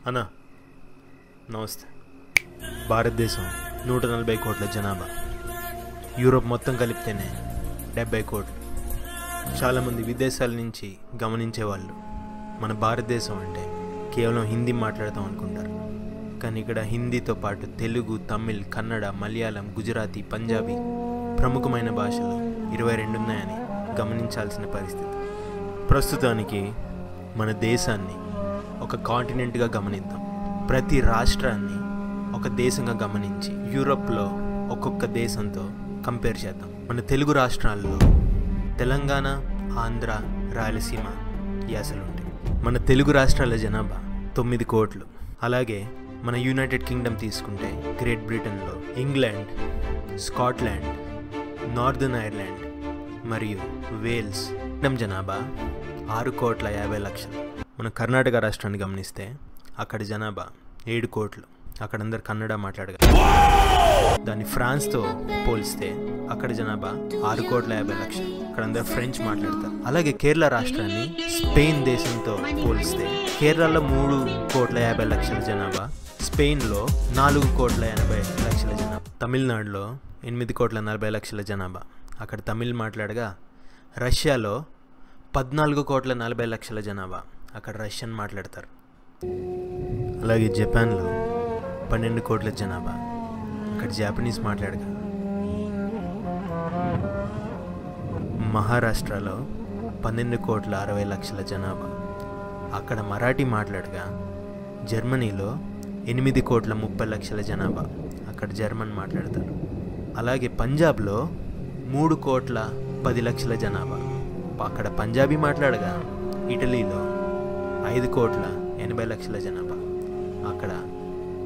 అన్నా నమస్తే. భారతదేశం 140 కోట్ల జనాభా, యూరోప్ మొత్తం కలిపితేనే 70 కోట్లు. చాలామంది విదేశాల నుంచి గమనించేవాళ్ళు మన భారతదేశం అంటే కేవలం హిందీ మాట్లాడతాం అనుకుంటారు. కానీ ఇక్కడ హిందీతో పాటు తెలుగు, తమిళ్, కన్నడ, మలయాళం, గుజరాతీ, పంజాబీ ప్రముఖమైన భాషలు 22 ఉన్నాయని గమనించాల్సిన పరిస్థితి. ప్రస్తుతానికి మన దేశాన్ని ఒక కాంటినెంట్గా గమనిద్దాం. ప్రతి రాష్ట్రాన్ని ఒక దేశంగా గమనించి యూరోప్లో ఒక్కొక్క దేశంతో కంపేర్ చేద్దాం. మన తెలుగు రాష్ట్రాల్లో తెలంగాణ, ఆంధ్ర, రాయలసీమ యాసలు ఉంటాయి. మన తెలుగు రాష్ట్రాల జనాభా 9 కోట్లు. అలాగే మన యునైటెడ్ కింగ్డమ్ తీసుకుంటే గ్రేట్ బ్రిటన్లో ఇంగ్లాండ్, స్కాట్లాండ్, నార్దర్న్ ఐర్లాండ్ మరియు వేల్స్ జనాభా 6,50,00,000. మన కర్ణాటక రాష్ట్రాన్ని గమనిస్తే అక్కడ జనాభా 7 కోట్లు. అక్కడ అందరు కన్నడ మాట్లాడగలరు. దాన్ని ఫ్రాన్స్తో పోలిస్తే అక్కడ జనాభా 6,50,00,000. అక్కడ అందరు ఫ్రెంచ్ మాట్లాడతారు. అలాగే కేరళ రాష్ట్రాన్ని స్పెయిన్ దేశంతో పోలిస్తే కేరళలో 3,50,00,000 జనాభా, స్పెయిన్లో 4,80,00,000 జనాభా, తమిళనాడులో 8,40,00,000 జనాభా. అక్కడ తమిళ్ మాట్లాడగా రష్యాలో 14,40,00,000 జనాభా, అక్కడ రష్యన్ మాట్లాడతారు. అలాగే జపాన్లో 12 కోట్ల జనాభా, అక్కడ జాపనీస్ మాట్లాడగా మహారాష్ట్రలో 12,60,00,000 జనాభా, అక్కడ మరాఠీ మాట్లాడగా జర్మనీలో 8,30,00,000 జనాభా, అక్కడ జర్మన్ మాట్లాడతారు. అలాగే పంజాబ్లో 3,10,00,000 జనాభా, అక్కడ పంజాబీ మాట్లాడగా ఇటలీలో 5,80,00,000 జనాభా, అక్కడ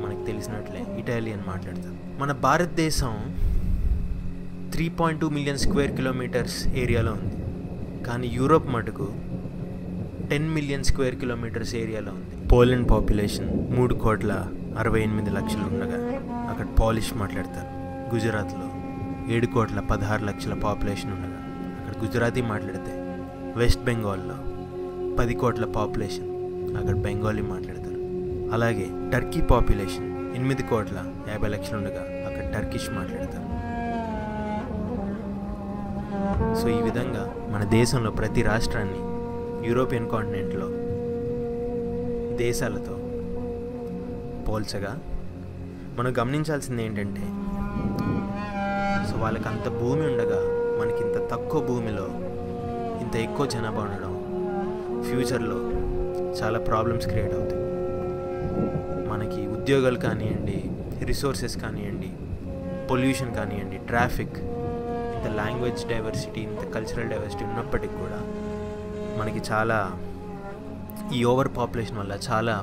మనకు తెలిసినట్లే ఇటాలియన్ మాట్లాడతారు. మన భారతదేశం 3.2 మిలియన్ స్క్వేర్ కిలోమీటర్స్ ఏరియాలో ఉంది. కానీ యూరోప్ మటుకు 10 మిలియన్ స్క్వేర్ కిలోమీటర్స్ ఏరియాలో ఉంది. పోలాండ్ పాపులేషన్ 3,68,00,000 ఉండగా అక్కడ పాలిష్ మాట్లాడతారు. గుజరాత్లో 7,16,00,000 పాపులేషన్ ఉండగా అక్కడ గుజరాతీ మాట్లాడితే వెస్ట్ బెంగాల్లో 10 కోట్ల పాపులేషన్, అక్కడ బెంగాలీ మాట్లాడతారు. అలాగే టర్కీ పాపులేషన్ 8,50,00,000 ఉండగా అక్కడ టర్కిష్ మాట్లాడతారు. సో ఈ విధంగా మన దేశంలో ప్రతి రాష్ట్రాన్ని యూరోపియన్ కాంటినెంట్లో దేశాలతో పోల్చగా మనం గమనించాల్సింది ఏంటంటే, సో వాళ్ళకి అంత భూమి ఉండగా మనకి ఇంత తక్కువ భూమిలో ఇంత ఎక్కువ జనాభా ఉండడం ఫ్యూచర్లో చాలా ప్రాబ్లమ్స్ క్రియేట్ అవుతాయి. మనకి ఉద్యోగాలు కానివ్వండి, రిసోర్సెస్ కానివ్వండి, పొల్యూషన్ కానివ్వండి, ట్రాఫిక్, ఇంత లాంగ్వేజ్ డైవర్సిటీ, ఇంత కల్చరల్ డైవర్సిటీ ఉన్నప్పటికీ కూడా మనకి చాలా ఈ ఓవర్ పాపులేషన్ వల్ల చాలా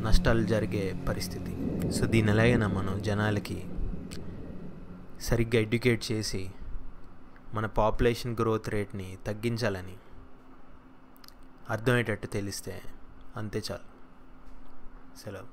నష్టాలు జరిగే పరిస్థితి. సో దీన్ని ఎలాగైనా మనం జనాలకి సరిగ్గా ఎడ్యుకేట్ చేసి మన పాపులేషన్ గ్రోత్ రేట్ని తగ్గించాలని అర్థమయ్యేటట్టు తెలిస్తే అంతే చాలు. సెలవు.